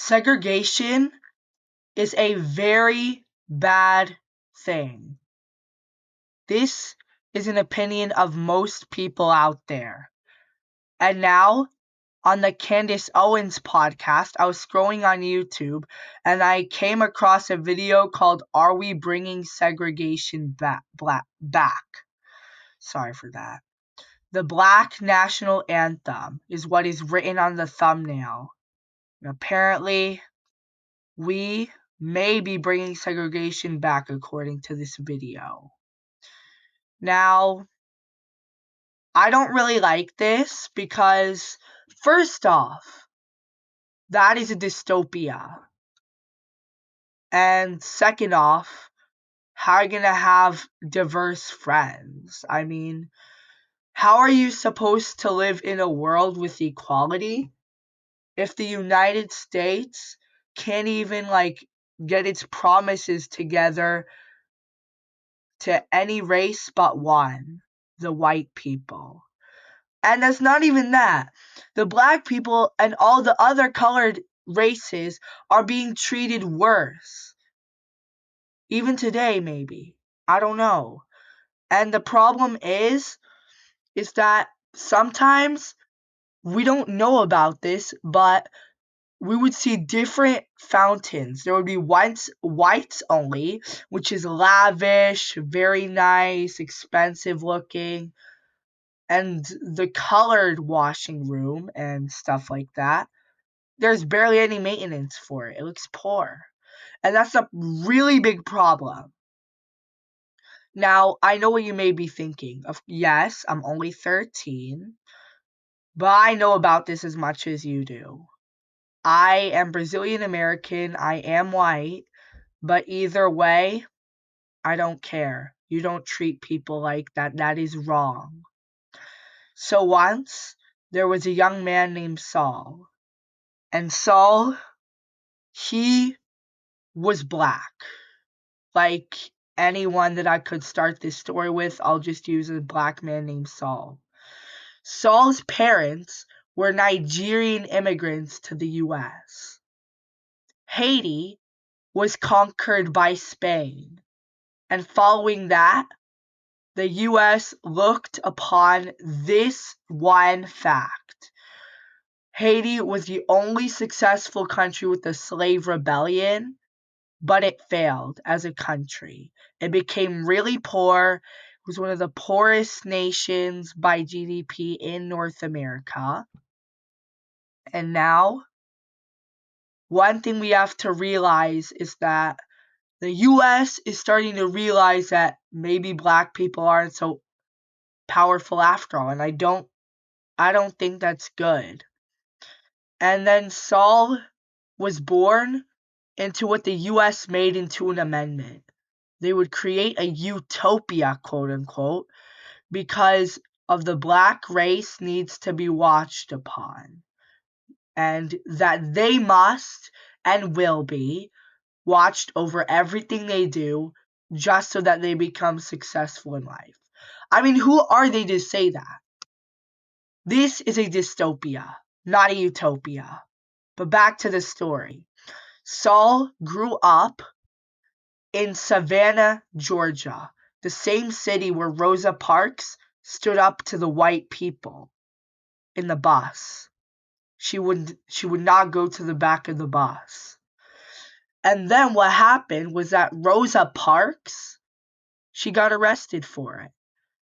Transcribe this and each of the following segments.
Segregation is a very bad thing. This is an opinion of most people out there. And now, on the Candace Owens podcast, I was scrolling on YouTube and I came across a video called Are We Bringing Segregation Back? Sorry for that. The Black National Anthem is what is written on the thumbnail. And apparently, we may be bringing segregation back according to this video. Now, I don't really like this because, first off, that is a dystopia. And second off, how are you going to have diverse friends? I mean, how are you supposed to live in a world with equality if the United States can't even, get its promises together to any race but one, the white people? And that's not even that. The black people and all the other colored races are being treated worse. Even today, maybe. I don't know. And the problem is that sometimes we don't know about this, but we would see different fountains. There would be whites only, which is lavish, very nice, expensive looking. And the colored washing room and stuff like that, there's barely any maintenance for it. It looks poor. And that's a really big problem. Now, I know what you may be thinking. Yes, I'm only 13, but I know about this as much as you do. I am Brazilian American, I am white, but either way, I don't care. You don't treat people like that. That is wrong. So once, there was a young man named Saul. And Saul, he was black. Like anyone that I could start this story with, I'll just use a black man named Saul. Saul's parents were Nigerian immigrants to the U.S. Haiti was conquered by Spain, and following that, the U.S. looked upon this one fact. Haiti was the only successful country with a slave rebellion, but it failed as a country. It became really poor. It was one of the poorest nations by GDP in North America. And now, one thing we have to realize is that the US is starting to realize that maybe black people aren't so powerful after all, and I don't think that's good. And then Saul was born into what the US made into an amendment. They would create a utopia, quote unquote, because of the black race needs to be watched upon. And that they must and will be watched over everything they do just so that they become successful in life. I mean, who are they to say that? This is a dystopia, not a utopia. But back to the story. Saul grew up in Savannah, Georgia, the same city where Rosa Parks stood up to the white people in the bus. She would not go to the back of the bus. And then what happened was that Rosa Parks, she got arrested for it.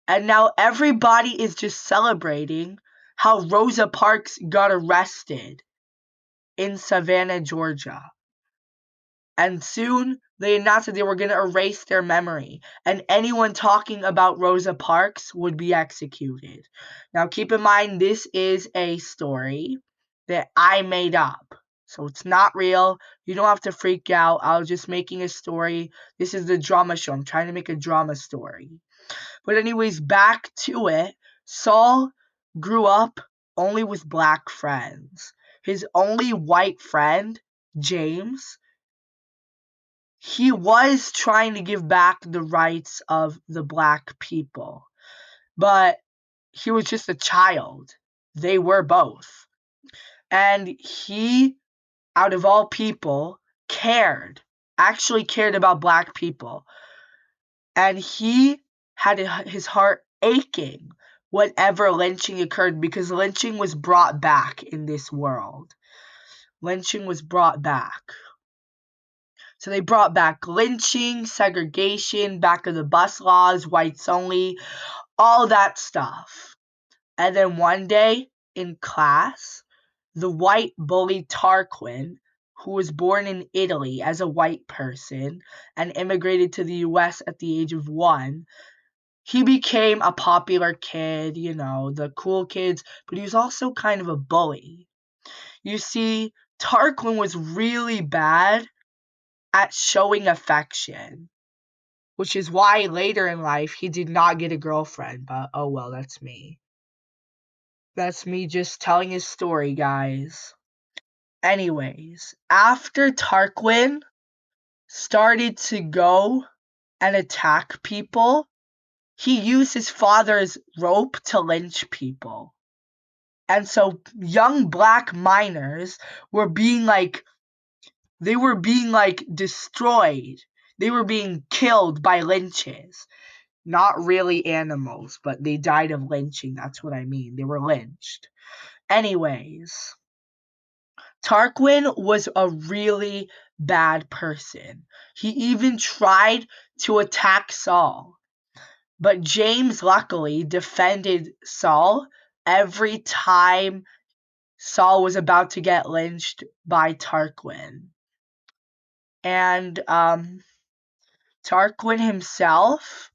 And now everybody is just celebrating how Rosa Parks got arrested in Savannah, Georgia. And soon they announced that they were going to erase their memory, and anyone talking about Rosa Parks would be executed. Now keep in mind, this is a story that I made up. So it's not real. You don't have to freak out. I was just making a story. This is the drama show. I'm trying to make a drama story. But anyways, back to it. Saul grew up only with black friends. His only white friend, James, he was trying to give back the rights of the black people. But he was just a child. They were both. And he out of all people, actually cared about black people. And he had his heart aching whenever lynching occurred, because lynching was brought back in this world. Lynching was brought back. So they brought back lynching, segregation, back of the bus laws, whites only, all that stuff. And then one day in class, the white bully Tarquin, who was born in Italy as a white person and immigrated to the US at the age of 1, he became a popular kid, the cool kids, but he was also kind of a bully. You see, Tarquin was really bad at showing affection, which is why later in life he did not get a girlfriend, but oh well, that's me. That's me just telling his story, guys. Anyways, after Tarquin started to go and attack people, he used his father's rope to lynch people. And so young black minors were being destroyed. They were being killed by lynches. Not really animals, but they died of lynching. That's what I mean. They were lynched. Anyways, Tarquin was a really bad person. He even tried to attack Saul. But James luckily defended Saul every time Saul was about to get lynched by Tarquin. And Tarquin himself,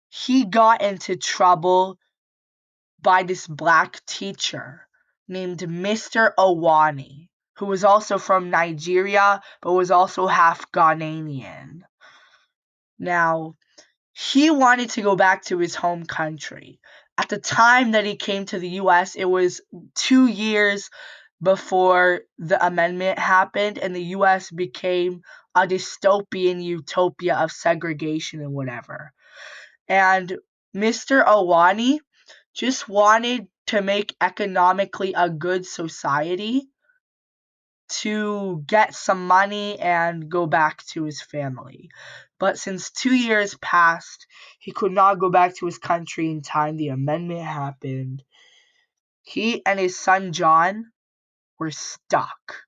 he got into trouble by this black teacher named Mr. Owani, who was also from Nigeria, but was also half Ghanaian. Now, he wanted to go back to his home country. At the time that he came to the US, it was 2 years before the amendment happened, and the US became a dystopian utopia of segregation and whatever. And Mr. Owani just wanted to make economically a good society to get some money and go back to his family. But since 2 years passed, he could not go back to his country in time. The amendment happened. He and his son John were stuck.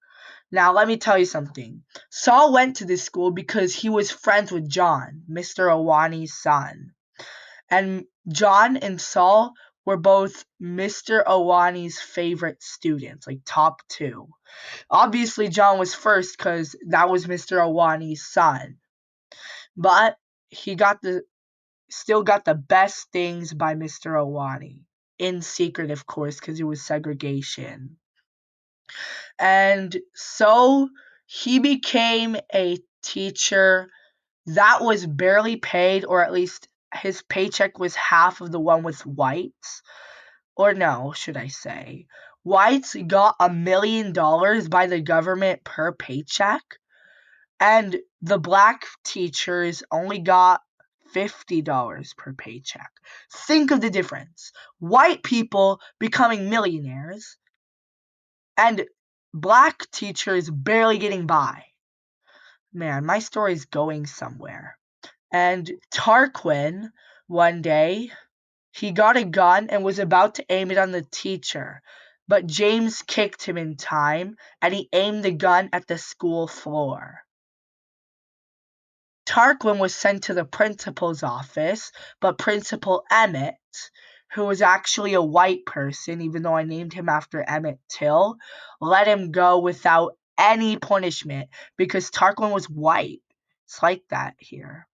Now, let me tell you something. Saul went to this school because he was friends with John, Mr. Owani's son. And John and Saul were both Mr. Owani's favorite students, like top 2. Obviously, John was first because that was Mr. Owani's son. But he still got the best things by Mr. Owani. In secret, of course, because it was segregation. And so he became a teacher that was barely paid, or at least his paycheck was half of the one with whites. Or no, should I say. Whites got $1 million by the government per paycheck, and the black teachers only got $50 per paycheck. Think of the difference. White people becoming millionaires, and black teachers barely getting by. Man, my story's going somewhere. And Tarquin, one day, he got a gun and was about to aim it on the teacher, but James kicked him in time, and he aimed the gun at the school floor. Tarquin was sent to the principal's office, but Principal Emmett, who was actually a white person, even though I named him after Emmett Till, let him go without any punishment because Tarquin was white. It's like that here.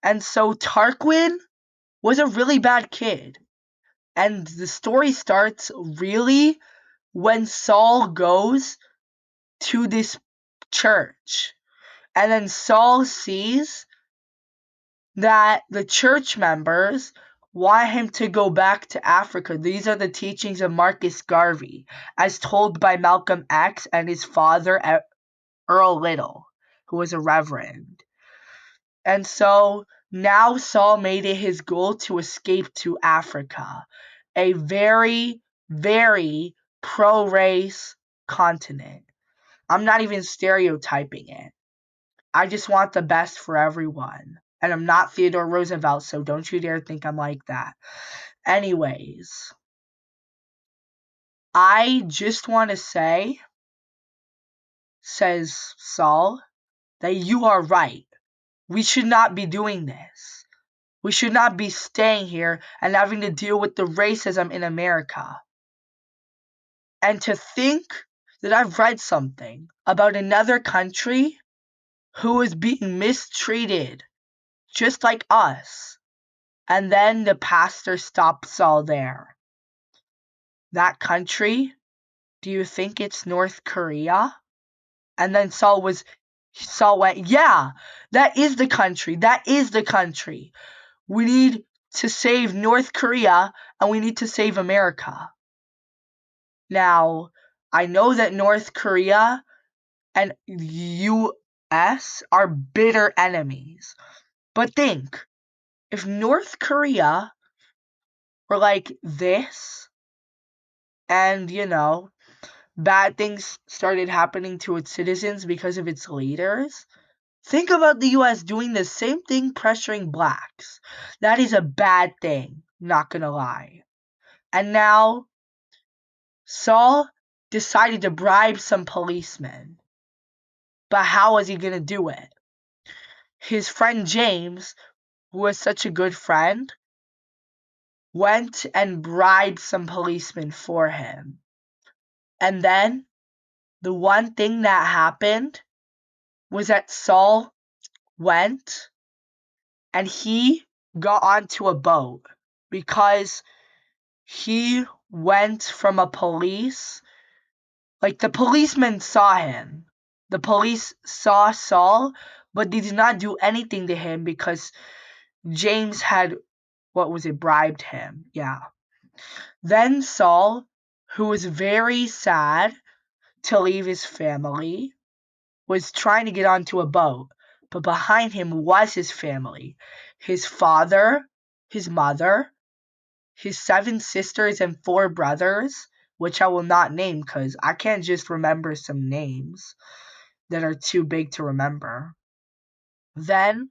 And so Tarquin was a really bad kid. And the story starts really when Saul goes to this church. And then Saul sees that the church members want him to go back to Africa. These are the teachings of Marcus Garvey, as told by Malcolm X and his father, Earl Little, who was a reverend. And so now Saul made it his goal to escape to Africa, a very, very pro-race continent. I'm not even stereotyping it. I just want the best for everyone. And I'm not Theodore Roosevelt, so don't you dare think I'm like that. Anyways, I just want to say, says Saul, that you are right. We should not be doing this. We should not be staying here and having to deal with the racism in America. And to think that I've read something about another country who is being mistreated just like us. And then the pastor stops Saul there. That country? Do you think it's North Korea? And then Saul went, yeah, that is the country. That is the country. We need to save North Korea and we need to save America. Now, I know that North Korea and US are bitter enemies. But think, if North Korea were like this, and, bad things started happening to its citizens because of its leaders, think about the US doing the same thing pressuring blacks. That is a bad thing, not gonna lie. And now, Saul decided to bribe some policemen. But how was he gonna do it? His friend James, who was such a good friend, went and bribed some policemen for him. And then, the one thing that happened was that Saul went and he got onto a boat because he went from a police. Like, the policemen saw him. The police saw Saul, but they did not do anything to him because James had, bribed him. Yeah. Then Saul, who was very sad to leave his family, was trying to get onto a boat, but behind him was his family. His father, his mother, his 7 sisters and 4 brothers, which I will not name because I can't just remember some names that are too big to remember. Then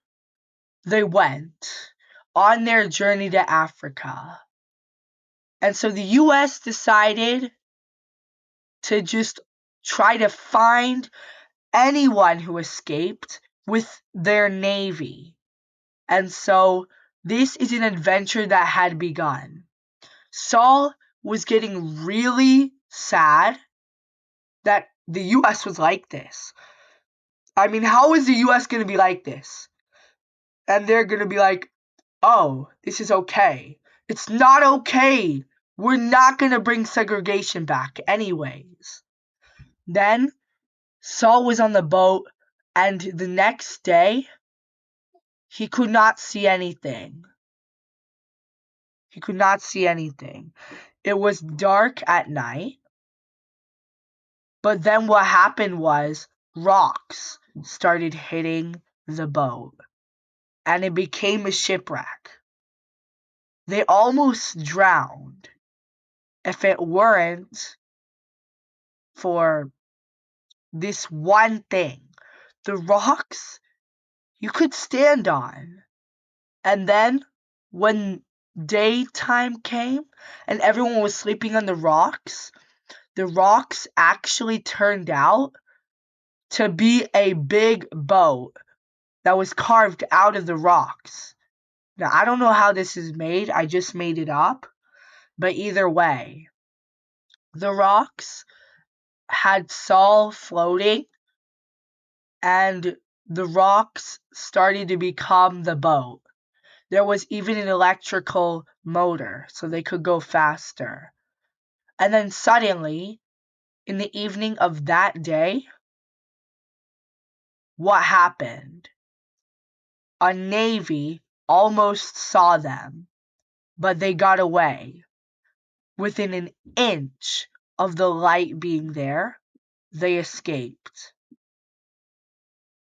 they went on their journey to Africa. And so the US decided to just try to find anyone who escaped with their navy. And so this is an adventure that had begun. Saul was getting really sad that the US was like this. I mean, how is the US going to be like this? And they're going to be like, oh, this is okay. It's not okay. We're not going to bring segregation back anyways. Then Saul was on the boat, and the next day, he could not see anything. He could not see anything. It was dark at night. But then what happened was rocks started hitting the boat. And it became a shipwreck. They almost drowned. If it weren't for this one thing. The rocks you could stand on. And then when daytime came and everyone was sleeping on the rocks actually turned out to be a big boat that was carved out of the rocks. Now, I don't know how this is made. I just made it up. But either way, the rocks had Saul floating, and the rocks started to become the boat. There was even an electrical motor, so they could go faster. And then suddenly, in the evening of that day, what happened? A navy almost saw them, but they got away. Within an inch of the light being there, they escaped.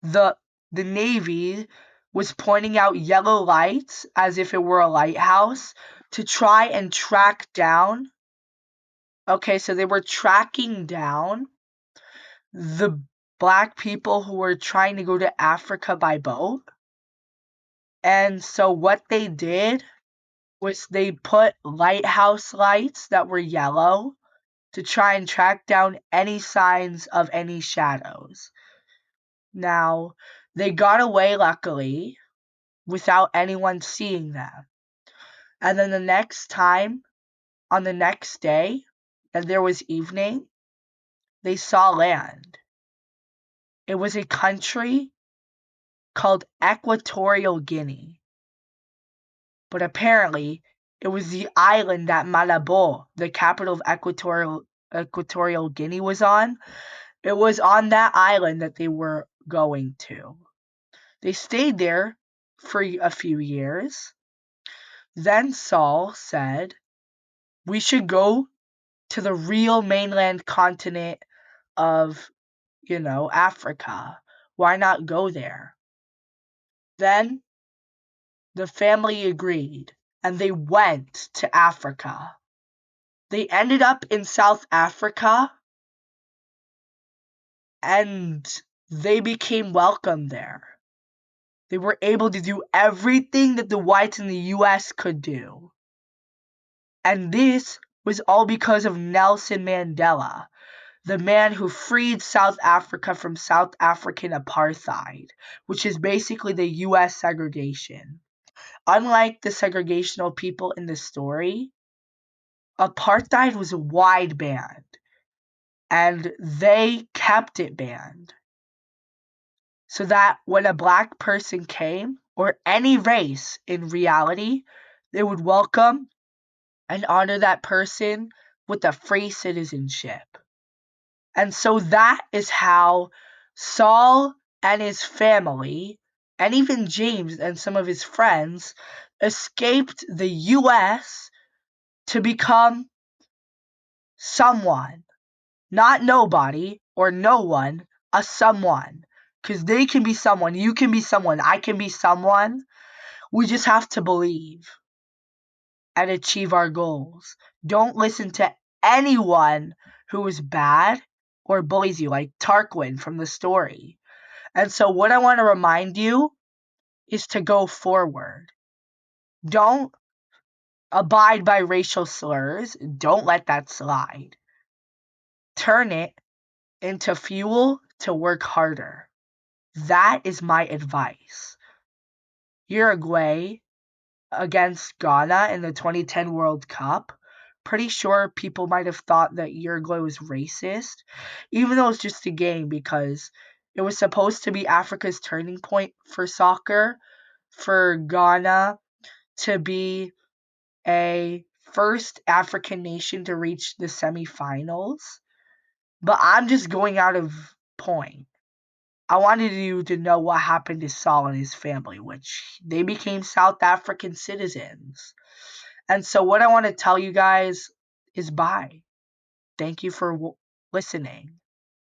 The navy was pointing out yellow lights as if it were a lighthouse to try and track down. Okay, so they were tracking down the black people who were trying to go to Africa by boat. And so what they did was they put lighthouse lights that were yellow to try and track down any signs of any shadows. Now, they got away, luckily, without anyone seeing them. And then the next time, on the next day, and there was evening, they saw land. It was a country called Equatorial Guinea. But apparently, it was the island that Malabo, the capital of Equatorial Guinea, was on. It was on that island that they were going to. They stayed there for a few years. Then Saul said, we should go to the real mainland continent of, Africa. Why not go there? Then the family agreed, and they went to Africa. They ended up in South Africa, and they became welcome there. They were able to do everything that the whites in the US could do. And this was all because of Nelson Mandela, the man who freed South Africa from South African apartheid, which is basically the US segregation. Unlike the segregational people in the story, apartheid was wide banned, and they kept it banned. So that when a black person came, or any race in reality, they would welcome and honor that person with a free citizenship. And so that is how Saul and his family, and even James and some of his friends, escaped the US to become someone. Not nobody or no one, a someone. Because they can be someone, you can be someone, I can be someone. We just have to believe and achieve our goals. Don't listen to anyone who is bad or bullies you, like Tarquin from the story. And so, what I want to remind you is to go forward. Don't abide by racial slurs. Don't let that slide. Turn it into fuel to work harder. That is my advice. Uruguay against Ghana in the 2010 World Cup. Pretty sure people might have thought that Uruguay was racist, even though it's just a game, because it was supposed to be Africa's turning point for soccer, for Ghana to be a first African nation to reach the semifinals. But I'm just going out of point. I wanted you to know what happened to Saul and his family, which they became South African citizens. And so what I want to tell you guys is bye. Thank you for listening.